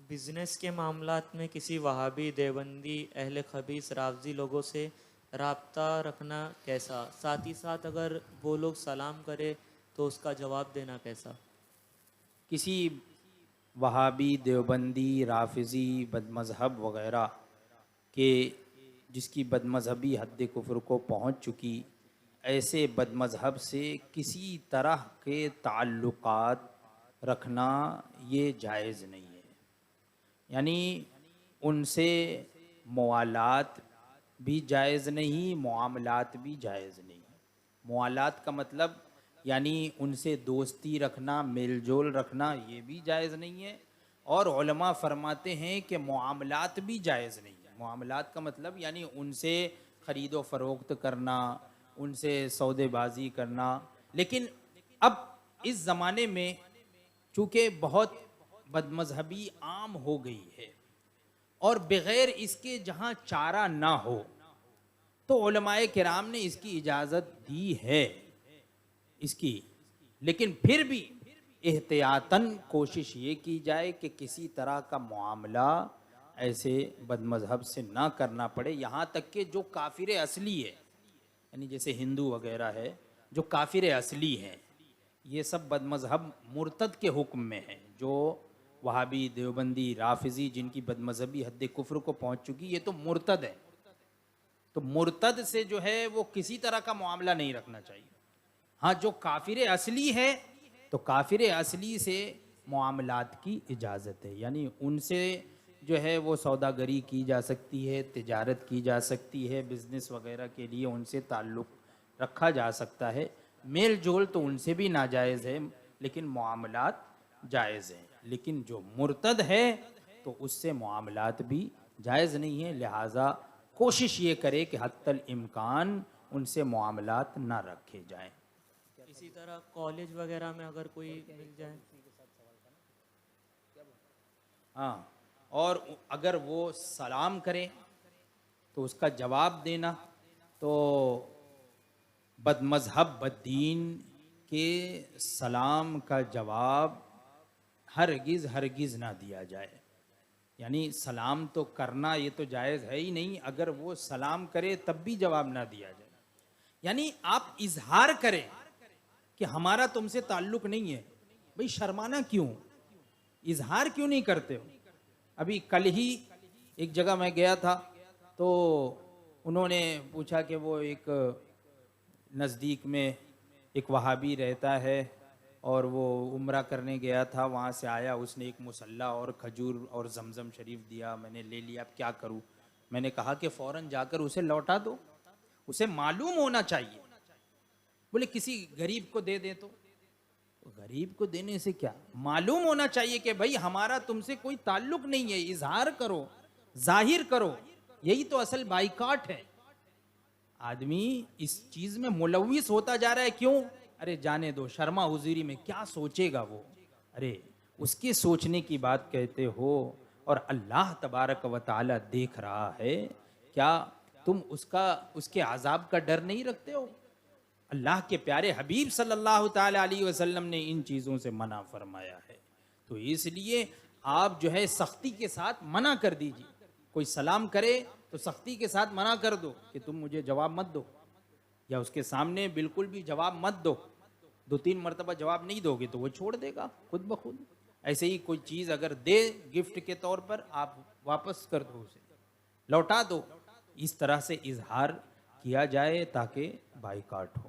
Business کے معاملات میں کسی وہابی دیوبندی اہل خبیث رافضی لوگوں سے رابطہ رکھنا کیسا؟ ساتھ ہی ساتھ اگر وہ لوگ سلام کرے تو اس کا جواب دینا کیسا؟ کسی وہابی دیوبندی رافضی بد مذہب وغیرہ کے جس کی بد مذہبی حد کفر کو پہنچ چکی، ایسے بد مذہب سے کسی طرح کے تعلقات رکھنا یہ جائز نہیں ہے۔ یعنی ان سے موالات بھی جائز نہیں، معاملات بھی جائز نہیں۔ موالات کا مطلب یعنی ان سے دوستی رکھنا، میل جول رکھنا، یہ بھی جائز نہیں ہے، اور علماء فرماتے ہیں کہ معاملات بھی جائز نہیں ہے۔ معاملات کا مطلب یعنی ان سے خرید و فروخت کرنا، ان سے سودے بازی کرنا۔ لیکن اب اس زمانے میں چونکہ بہت بد مذہبی عام ہو گئی ہے، اور بغیر اس کے جہاں چارہ نہ ہو تو علماء کرام نے اس کی اجازت دی ہے اس کی، لیکن پھر بھی احتیاطاً کوشش یہ کی جائے کہ کسی طرح کا معاملہ ایسے بد مذہب سے نہ کرنا پڑے، یہاں تک کہ جو کافر اصلی ہے، یعنی جیسے ہندو وغیرہ ہے جو کافر اصلی ہیں، یہ سب بد مذہب مرتد کے حکم میں ہیں۔ جو وہابی دیوبندی رافضی جن کی بد مذہبی حد کفر کو پہنچ چکی، یہ تو مرتد ہے، تو مرتد سے جو ہے وہ کسی طرح کا معاملہ نہیں رکھنا چاہیے۔ ہاں جو کافر اصلی ہے تو کافر اصلی سے معاملات کی اجازت ہے، یعنی ان سے جو ہے وہ سوداگری کی جا سکتی ہے، تجارت کی جا سکتی ہے، بزنس وغیرہ کے لیے ان سے تعلق رکھا جا سکتا ہے۔ میل جول تو ان سے بھی ناجائز ہے، لیکن معاملات جائز ہیں۔ لیکن جو مرتد ہے تو اس سے معاملات بھی جائز نہیں ہیں، لہٰذا کوشش یہ کرے کہ حتی الامکان ان سے معاملات نہ رکھے جائیں۔ اسی طرح کالج وغیرہ میں اگر کوئی مل جائے، ہاں، اور اگر وہ سلام کرے تو اس کا جواب دینا، تو بد مذہب بد دین کے سلام کا جواب ہرگز نہ دیا جائے۔ یعنی سلام تو کرنا یہ تو جائز ہے ہی نہیں، اگر وہ سلام کرے تب بھی جواب نہ دیا جائے۔ یعنی آپ اظہار کریں کہ ہمارا تم سے تعلق نہیں ہے، بھئی شرمانا کیوں؟ اظہار کیوں نہیں کرتے ہو؟ ابھی کل ہی ایک جگہ میں گیا تھا تو انہوں نے پوچھا کہ وہ ایک نزدیک میں ایک وہابی رہتا ہے اور وہ عمرہ کرنے گیا تھا، وہاں سے آیا، اس نے ایک مصلی اور کھجور اور زمزم شریف دیا، میں نے لے لیا، اب کیا کروں؟ میں نے کہا کہ فوراً جا کر اسے لوٹا دو، اسے معلوم ہونا چاہیے۔ بولے کسی غریب کو دے دیں تو غریب کو دینے سے کیا؟ معلوم ہونا چاہیے کہ بھائی ہمارا تم سے کوئی تعلق نہیں ہے، اظہار کرو، ظاہر کرو، یہی تو اصل بائیکاٹ ہے۔ آدمی اس چیز میں ملوث ہوتا جا رہا ہے، کیوں؟ ارے جانے دو، شرما حضوری میں کیا سوچے گا وہ؟ ارے اس کے سوچنے کی بات کہتے ہو، اور اللہ تبارک و تعالی دیکھ رہا ہے، کیا تم اس کے عذاب کا ڈر نہیں رکھتے ہو؟ اللہ کے پیارے حبیب صلی اللہ تعالی علیہ وسلم نے ان چیزوں سے منع فرمایا ہے، تو اس لیے آپ جو ہے سختی کے ساتھ منع کر دیجیے۔ کوئی سلام کرے تو سختی کے ساتھ منع کر دو کہ تم مجھے جواب مت دو، یا اس کے سامنے بالکل بھی جواب مت دو۔ 2-3 مرتبہ جواب نہیں دو گے تو وہ چھوڑ دے گا خود بخود۔ ایسے ہی کوئی چیز اگر دے گفٹ کے طور پر، آپ واپس کر دو، اسے لوٹا دو۔ اس طرح سے اظہار کیا جائے تاکہ بائیکاٹ ہو۔